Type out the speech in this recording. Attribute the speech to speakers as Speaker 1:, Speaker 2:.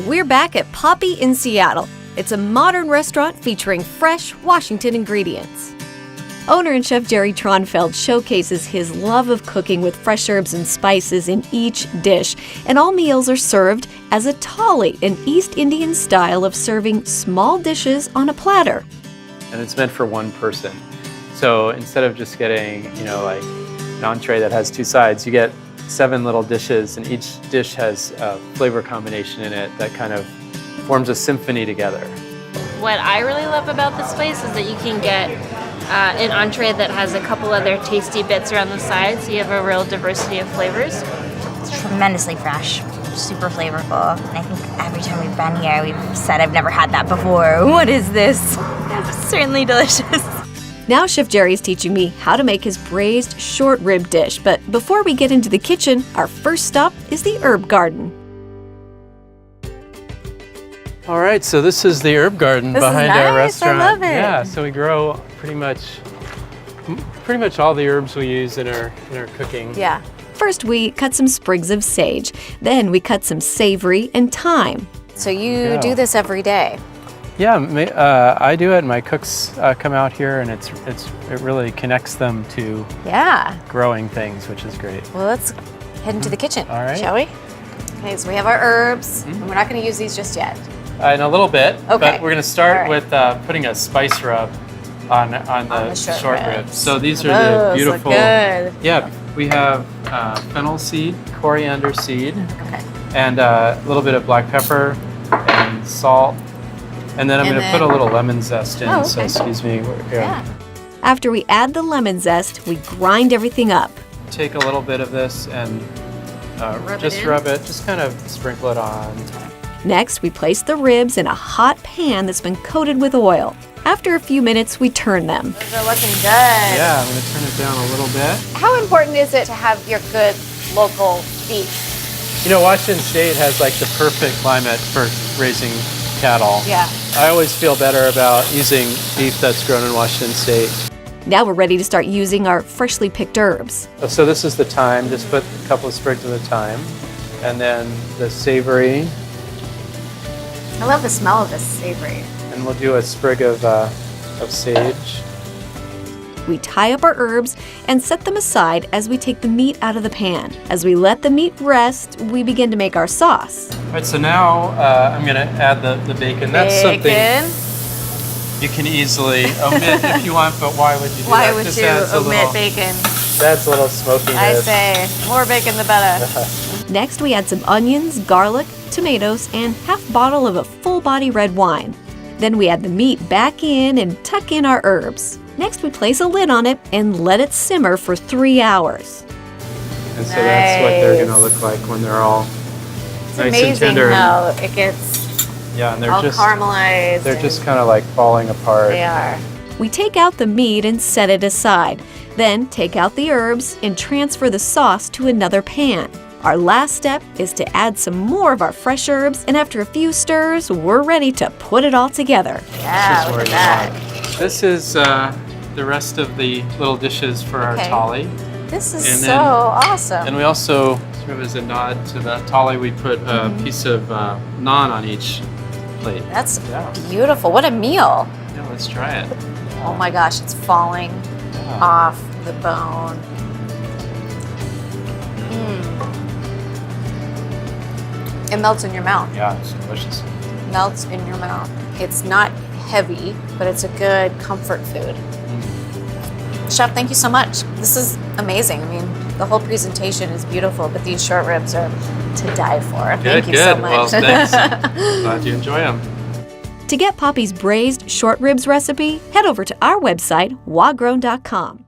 Speaker 1: We're back at Poppy in Seattle. It's a modern restaurant featuring fresh Washington ingredients. Owner and chef Jerry Traunfield showcases his love of cooking with fresh herbs and spices in each dish, and all meals are served as a thali, an East Indian style of serving small dishes on a platter.
Speaker 2: And it's meant for one person. So instead of just getting, like an entree that has two sides, you get 7 little dishes, and each dish has a flavor combination in it that kind of forms a symphony together.
Speaker 3: What I really love about this place is that you can get an entree that has a couple other tasty bits around the side, so you have a real diversity of flavors.
Speaker 4: It's tremendously fresh, super flavorful, and I think every time we've been here, we've said, I've never had that before. What is this? It's certainly delicious.
Speaker 1: Now Chef Jerry is teaching me how to make his braised short rib dish, but before we get into the kitchen, our first stop is the herb garden.
Speaker 2: All right, so this is the herb garden behind our restaurant.
Speaker 1: I love it.
Speaker 2: Yeah, so we grow pretty much all the herbs we use in our cooking.
Speaker 1: Yeah. First, we cut some sprigs of sage. Then we cut some savory and thyme. So you do this every day?
Speaker 2: Yeah, I do it, and my cooks come out here, and it really connects them to growing things, which is great.
Speaker 1: Well, let's head into the kitchen,
Speaker 2: all right.
Speaker 1: Shall we? Okay, so we have our herbs, and we're not going to use these just yet.
Speaker 2: In a little bit,
Speaker 1: okay.
Speaker 2: But we're going to start with putting a spice rub on the short ribs. So these are the beautiful.
Speaker 1: Look good.
Speaker 2: Yeah, we have fennel seed, coriander seed, and a little bit of black pepper and salt. And then I'm going to put a little lemon zest in, so excuse me.
Speaker 1: Yeah. After we add the lemon zest, we grind everything up.
Speaker 2: Take a little bit of this and rub it, just kind of sprinkle it on.
Speaker 1: Next, we place the ribs in a hot pan that's been coated with oil. After a few minutes, we turn them.
Speaker 3: Those are looking good.
Speaker 2: Yeah, I'm going to turn it down a little bit.
Speaker 5: How important is it to have your good local beef?
Speaker 2: Washington State has like the perfect climate for raising cattle.
Speaker 5: Yeah.
Speaker 2: I always feel better about using beef that's grown in Washington State.
Speaker 1: Now we're ready to start using our freshly picked herbs.
Speaker 2: So this is the thyme. Just put a couple of sprigs of the thyme. And then the savory.
Speaker 5: I love the smell of this savory.
Speaker 2: And we'll do a sprig of sage.
Speaker 1: We tie up our herbs and set them aside as we take the meat out of the pan. As we let the meat rest, we begin to make our sauce.
Speaker 2: All right, so now I'm going to add the bacon. That's something you can easily omit if you want, but why would you do that?
Speaker 5: Why would you omit bacon?
Speaker 2: That's a little smokiness.
Speaker 5: I say, more bacon the better.
Speaker 1: Next, we add some onions, garlic, tomatoes, and half bottle of a full-body red wine. Then we add the meat back in and tuck in our herbs. Next, we place a lid on it and let it simmer for 3 hours.
Speaker 2: And so that's what they're going to look like when they're all nice and tender.
Speaker 5: It's amazing how it gets
Speaker 2: and they're
Speaker 5: all
Speaker 2: just
Speaker 5: caramelized.
Speaker 2: They're just kind of like falling apart.
Speaker 5: They are.
Speaker 1: We take out the meat and set it aside. Then take out the herbs and transfer the sauce to another pan. Our last step is to add some more of our fresh herbs, and after a few stirs, we're ready to put it all together.
Speaker 5: Yeah, look at that.
Speaker 2: This is the rest of the little dishes for our thali.
Speaker 5: This is so awesome.
Speaker 2: And we also, sort of as a nod to the thali, we put a piece of naan on each plate.
Speaker 5: That's beautiful. What a meal.
Speaker 2: Yeah, let's try it.
Speaker 5: Oh my gosh, it's falling off the bone. It melts in your mouth.
Speaker 2: Yeah, it's delicious.
Speaker 5: Melts in your mouth. It's not heavy, but it's a good comfort food. Chef, thank you so much. This is amazing. I mean, the whole presentation is beautiful, but these short ribs are to die for. Thank you so much.
Speaker 2: Well, thanks. Glad you enjoy them.
Speaker 1: To get Poppy's braised short ribs recipe, head over to our website, wagrown.com.